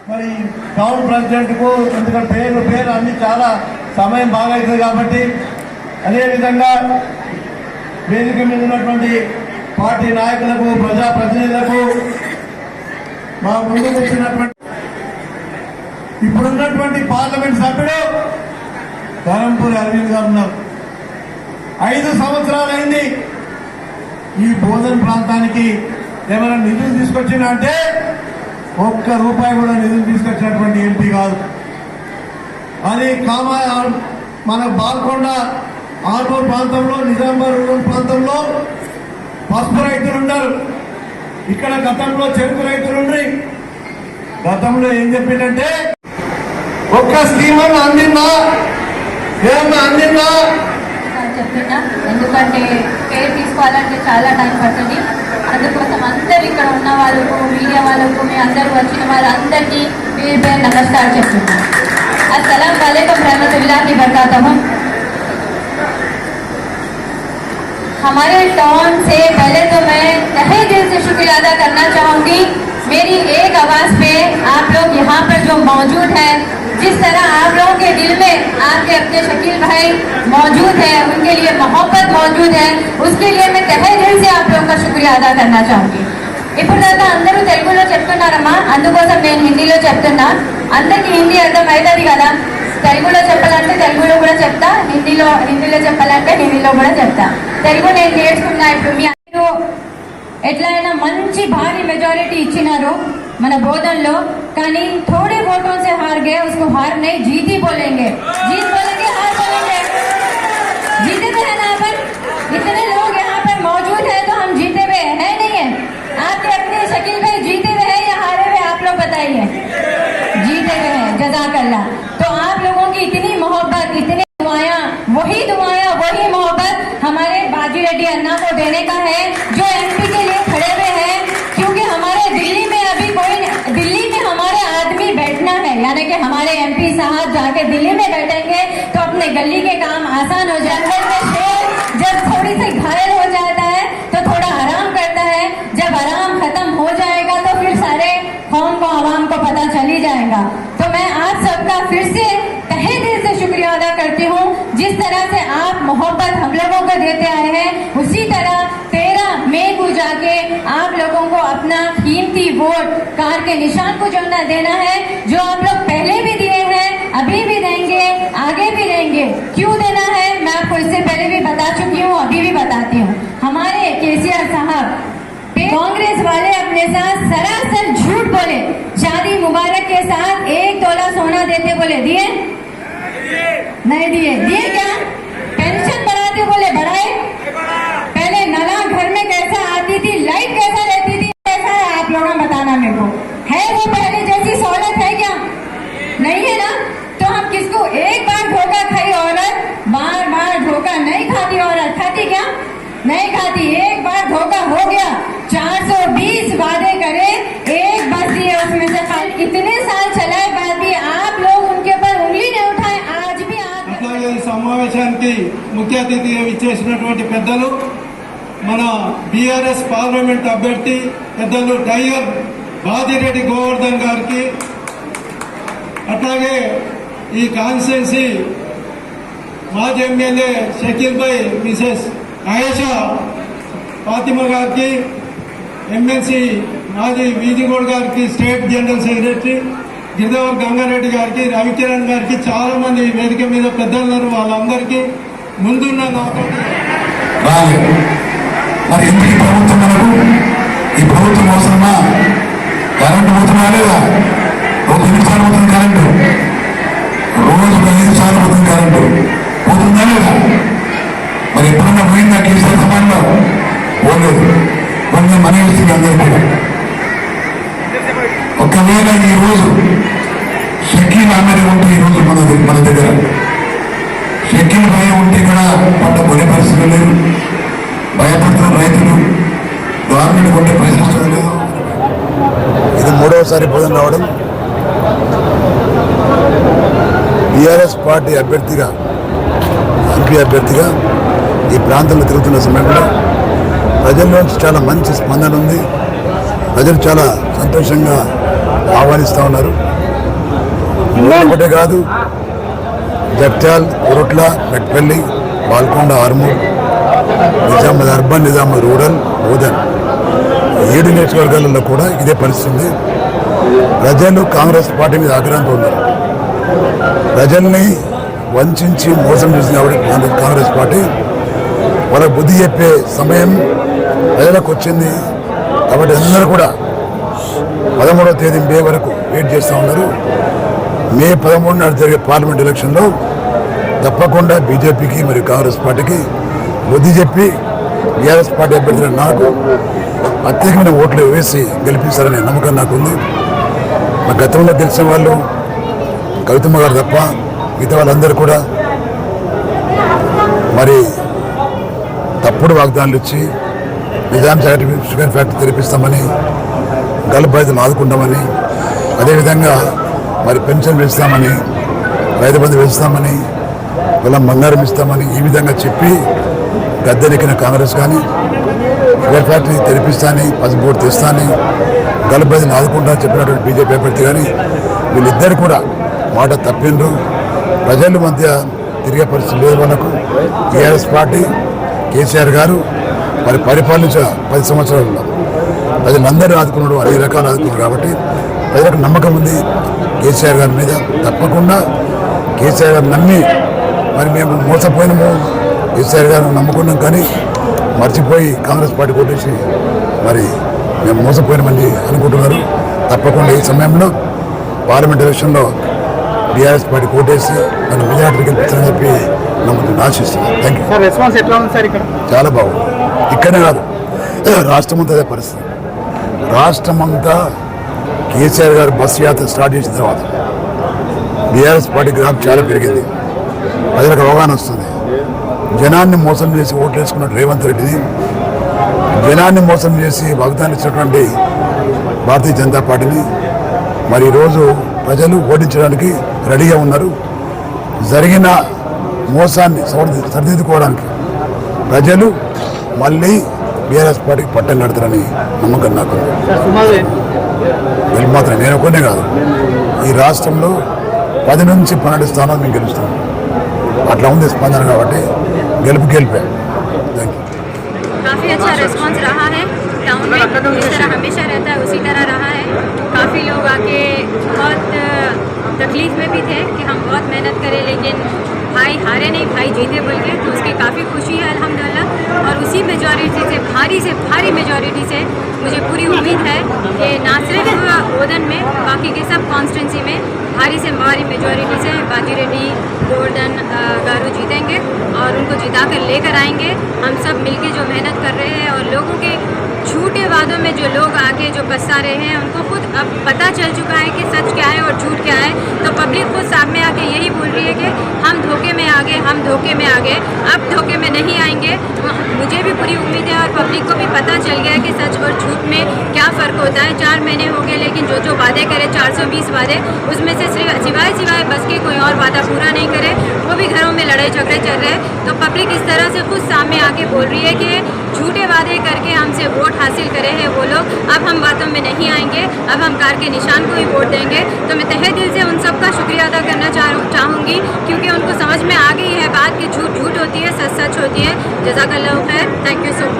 మరి టౌన్ ప్రెసిడెంట్కు ఎందుకంటే పేరు అన్ని చాలా సమయం బాగా అవుతుంది కాబట్టి, అదేవిధంగా వేదిక మీద ఉన్నటువంటి పార్టీ నాయకులకు, ప్రజాప్రతినిధులకు, మా ముందుకు వచ్చినటువంటి ఇప్పుడున్నటువంటి పార్లమెంట్ సభ్యుడు ధరంపూరి అరవింద్ గారు ఉన్నారు. 5 సంవత్సరాలైంది ఈ బోధన ప్రాంతానికి ఏమైనా నిధులు తీసుకొచ్చినా అంటే ఒక్క రూపాయి కూడా నిధులు తీసుకొచ్చినటువంటి ఎంపీ కాదు. అది మన బాల్కొండ ఆర్మూర్ ప్రాంతంలో, నిజామాబాద్ ప్రాంతంలో పసుపు రైతులు ఉన్నారు. ఇక్కడ గతంలో చెరుకు రైతులు ఉండ్రి. గతంలో ఏం చెప్పిందంటే ఒక్క స్కీమ్ అందిందా, ఏమన్నా అందిందా చెప్తున్నా. ఎందుకంటే కేర్ తీసుకోవాలంటే చాలా టైం పడుతుంది. అందుకోసం అందరు ఇక్కడ ఉన్న వాళ్ళకు, మీడియా వాళ్ళకు, మీ అందరూ వచ్చిన వాళ్ళందరికీ పేరు పేరు నమస్కారం చెప్తున్నా. अस्सलाम वालेकुम रहमतुल्लाहि व बरकातहू। हमारे टाउन से पहले तो मैं तहे दिल से शुक्रिया अदा करना चाहूँगी। मेरी एक आवाज़ पे आप लोग यहाँ पर जो मौजूद है, जिस तरह आप लोगों के दिल में आपके अपने शकील भाई मौजूद है, उनके लिए मोहब्बत मौजूद है, उसके लिए मैं तहे दिल से आप लोगों का शुक्रिया अदा करना चाहूँगी। ఇప్పుడు దాకా అందరూ తెలుగులో చెప్తున్నారమ్మా, అందుకోసం నేను హిందీలో చెప్తున్నా. అందరికీ హిందీ అర్థం అవుతుంది కదా. తెలుగులో చెప్పాలంటే తెలుగులో కూడా చెప్తా, హిందీలో చెప్పాలంటే హిందీలో కూడా చెప్తా. తెలుగు నేను నేర్చుకున్నా. ఇప్పుడు మీ అందరూ ఎట్లయినా మంచి భారీ మెజారిటీ ఇచ్చినారు మన బోధనలో, కానీ थोड़े वोटों से हार गए, उसको हार नहीं जीत ही बोलेंगे, जीत बोलेंगे, हार बोलेंगे। जीते हुए है ना अपन, इतने लोग यहाँ पर मौजूद है तो हम जीते हुए है नहीं है? आपके अपने शकील भाई जीते हुए हैं या हारे हुए, आप लोग बताइए। जीते हुए हैं, जज़ाकल्लाह। तो आप लोगों की इतनी मोहब्बत, इतनी दुआयां, वही मोहब्बत हमारे बाजी रेड्डी अन्ना को देने का है, जो एमपी के लिए खड़े हुए हैं। क्योंकि हमारे दिल्ली में हमारे आदमी बैठना है, यानी कि हमारे एमपी साहब जाके दिल्ली में बैठेंगे तो अपने गली के काम आसान हो जाएंगे। जब थोड़ी सी घायल हो जाता है तो थोड़ा आराम करता है, जब आराम खत्म हो जाएगा तो फिर सारे कौम को, आवाम को पता चल ही जाएगा। तो मैं आप सबका फिर से तहे दिल से शुक्रिया अदा करती हूँ। जिस तरह से आप मोहब्बत हम लोगों को देते आए हैं, उसी तरह 13 मई को जाके आप लोगों को अपना कीमती वोट कार के निशान को चुनना देना है, जो आप लोग पहले भी दिए हैं, अभी भी देंगे, आगे भी देंगे। क्यों देना है मैं आपको इससे पहले भी बता चुकी हूँ, अभी भी बताती हूँ। हमारे केसीआर साहब, कांग्रेस वाले अपने साथ सरासर झूठ बोले। शादी मुबारक के साथ 1 तोला सोना देते बोले, दिए नहीं दिए? दिए क्या? पेंशन बढ़ाते बोले, बढ़ाए? पहले नला घर में कैसा आती थी, लाइट कैसा रहती थी, कैसा है आप लोग बताना मेरे को। है वो पहले जैसी सहूलत है क्या? नहीं है ना? तो हम किसको, एक बार धोखा खाई औरत बार बार धोखा नहीं खाती औरत, खाती क्या? नहीं खाती। एक बार धोखा हो गया, 420 वादे करे, एक बस दिए उसमें से खाली। इतने साल चलाए बाद भी आप लोग उनके ऊपर उंगली नहीं उठाए। आज भी అట్లాగే ఈ సమావేశానికి ముఖ్య అతిథిగా విచ్చేసినటువంటి పెద్దలు, మన బీఆర్ఎస్ పార్లమెంట్ అభ్యర్థి పెద్దలు టైగర్ బాజిరెడ్డి గోవర్ధన్ గారికి, అట్లాగే ఈ కాన్స్టిట్యున్సీ మాజీ ఎమ్మెల్యే షకీల్ భాయ్ మిసెస్ ఆయేషా ఫాతిమా గారికి, ఎమ్మెల్సీ మాజీ వీజిగౌడ్ గారికి, state general secretary Giridhar Gangareddy గారికి, రవికిరణ్ గారికి, చాలా మంది వేదిక మీద పెద్దలున్నారు. వాళ్ళందరికీ ముందున్న మరి ఎందుకు ఈ ప్రభుత్వం మనకు, ఈ ప్రభుత్వం అవసరమా? కరెంటు పోతున్నా లేదా? రోజు 2 సార్లు పోతుంది కరెంటు, రోజు 5 సార్లు పోతుంది కరెంటు, పోతుందా లేదా? మరి ఎప్పుడన్నా పోయిందా కేసీఆర్ సమానంలో? పోలేదు. కొంచెం మన ఇస్తుంది అందరూ కూడా. ఒకవేళ ఈ రోజు షకీల్ అన్నది ఉంటే, ఈరోజు మన దగ్గర షకీల్ భయం ఉంటే ఇక్కడ పంట కొనే పరిస్థితులు లేదు. భయపడుతున్న రైతులు గవర్నమెంట్ కొంటే ప్రశ్నించడం లేదు. ఇది 3వసారి భోజనం రావడం. బీఆర్ఎస్ పార్టీ అభ్యర్థిగా, ఎంపీ అభ్యర్థిగా ఈ ప్రాంతంలో తిరుగుతున్న సమయంలో ప్రజల్లోంచి చాలా మంచి స్పందన ఉంది. ప్రజలు చాలా సంతోషంగా ఆహ్వానిస్తూ ఉన్నారు. ఒకటే కాదు, జగ్త్యాల్, కొరుట్ల, మెట్పల్లి, బాల్కొండ, ఆర్మూర్, నిజామాబాద్ అర్బన్, నిజామాబాద్ రూరల్, బోధన్ 7 నియోజకవర్గాలలో కూడా ఇదే పరిస్థితి ఉంది. ప్రజలు కాంగ్రెస్ పార్టీ మీద ఆగ్రహంతో ఉన్నారు. ప్రజల్ని వంచి మోసం చేసింది కాబట్టి కాంగ్రెస్ పార్టీ వాళ్ళ బుద్ధి చెప్పే సమయం ప్రజలకు వచ్చింది. కాబట్టి అందరూ కూడా 13వ తేదీ మే వరకు వెయిట్ చేస్తూ ఉన్నారు. మే 13 నాడు జరిగే పార్లమెంట్ ఎలక్షన్లో తప్పకుండా బీజేపీకి మరియు కాంగ్రెస్ పార్టీకి బుద్ధి చెప్పి బీఆర్ఎస్ పార్టీ అభ్యర్థులు నాకు ప్రత్యేకమైన ఓట్లు వేసి గెలిపిస్తారనే నమ్మకం నాకుంది. మా గతంలో గెలిచిన వాళ్ళు కవితమ్మ గారు తప్ప మిగతా వాళ్ళందరూ కూడా మరి తప్పుడు వాగ్దానాలు ఇచ్చి నిజాం షుగర్ ఫ్యాక్టరీ తెరిపిస్తామని, గల్ఫ్ రైతులను ఆదుకుంటామని, అదేవిధంగా మరి పెన్షన్ పెంచుతామని, రైతు బంధు పెంచుతామని, పొలం బంగారం ఇస్తామని ఈ విధంగా చెప్పి గద్దెనెక్కిన కాంగ్రెస్ కానీ, షుగర్ ఫ్యాక్టరీ తెరిపిస్తాని, పసుపు బోర్డు తెస్తాని, గల్ఫ్ రైతులను ఆదుకుంటా చెప్పినటువంటి బీజేపీ అభ్యర్థి కానీ వీళ్ళిద్దరు కూడా మాట తప్పిండ్రు. ప్రజల మధ్య తిరిగే పరిస్థితి లేదు. వాళ్ళకు టీఆర్ఎస్ పార్టీ కేసీఆర్ గారు మరి పరిపాలించిన 10 సంవత్సరాల్లో ప్రజలందరూ ఆదుకున్నాడు, అన్ని రకాలు ఆదుకున్నారు. కాబట్టి ప్రజలకు నమ్మకం ఉంది కేసీఆర్ గారి మీద. తప్పకుండా కేసీఆర్ గారు నమ్మి మరి మేము మోసపోయినాము, కేసీఆర్ గారు నమ్ముకున్నాం కానీ మర్చిపోయి కాంగ్రెస్ పార్టీ కొట్టేసి మరి మేము మోసపోయినామని అనుకుంటున్నారు. తప్పకుండా ఈ సమయంలో పార్లమెంట్ ఎలక్షన్లో బీఆర్ఎస్ పార్టీ కోటేసి నన్ను మెజార్టీ గెలిపిస్తారని చెప్పి నమ్ముతుంది, ఆశిస్తున్నాను. Thank you. రెస్పాన్స్ ఎట్లా ఉంది సార్? ఇక్కడ చాలా బాగుంది. ఇక్కడనే కాదు, రాష్ట్రమంతా అదే పరిస్థితి. రాష్ట్రమంతా కేసీఆర్ గారు బస్సు యాత్ర స్టార్ట్ చేసిన తర్వాత బీఆర్ఎస్ పార్టీ గ్రాఫ్ చాలా పెరిగింది. ప్రజలకు అవగాహన వస్తుంది. జనాన్ని మోసం చేసి ఓట్లు వేసుకున్న రేవంత్ రెడ్డిని, జనాన్ని మోసం చేసి వాగ్దానం ఇచ్చినటువంటి భారతీయ జనతా పార్టీని మరి ఈరోజు ప్రజలు ఓడించడానికి రెడీగా ఉన్నారు. జరిగిన మోసాన్ని సరిదిద్దుకోవడానికి ప్రజలు మళ్ళీ బీఆర్ఎస్ పార్టీకి పట్టం కడతారని నమ్మకం నాకు. వీళ్ళు మాత్రం నేను ఒకనే కాదు, ఈ రాష్ట్రంలో 10 నుంచి 12 స్థానాలు మేము గెలుస్తాం. అట్లా ఉంది స్పందన. కాబట్టి గెలిపే. Thank you. काफ़ी अच्छा रिस्पांस रहा है टाउन में, जिस तरह हमेशा रहता है उसी तरह रहा है. काफ़ी लोग आके बहुत तकलीफ में भी थे कि हम बहुत मेहनत करें लेकिन भाई हारे नहीं, भाई जीते बोल के, तो उसकी काफ़ी खुशी है अल्हम्दुलिल्लाह. और उसी मेजॉरिटी से भारी मेजॉरिटी से मुझे पूरी उम्मीद है कि ना सिर्फ ओदन में बाकी के सब कॉन्स्टिट्यूंसी में भारी से भारी मेजॉरिटी से बाजी रेड्डी गोल्डन गारू जीतेंगे और उनको जिता कर लेकर आएंगे. हम सब मिलके जो मेहनत कर रहे हैं और लोगों के झूठे वादों में जो लोग आके जो फंसा रहे हैं उनको खुद अब पता चल चुका है कि सच क्या है और झूठ क्या है. तो पब्लिक खुद सामने आके यही बोल रही है कि हम धोखे में आ गए, हम धोखे में आ गए, अब धोखे में नहीं आएंगे. मुझे भी पूरी उम्मीद है और पब्लिक को भी पता चल गया कि सच और झूठ में क्या फ़र्क होता है. 4 महीने हो गए लेकिन जो वादे करे 420 वादे, उसमें से सिर्फ सिवाय बस के कोई और वादा पूरा नहीं करे, वो भी घरों में लड़ाई झगड़े चल रहे हैं. तो पब्लिक इस तरह से खुद सामने आके बोल रही है कि झूठे वादे करके हमसे वोट हासिल करे हैं वो लोग, अब हम बातों में नहीं आएंगे, अब हम कार के निशान को ही वोट देंगे. तो मैं तहे दिल से उन सब का शुक्रिया अदा करना चाहूँगी क्योंकि उनको समझ में आ गई है बात कि झूठ होती है, सच होती है. जज़ाकल्लाह खैर. Thank you so much.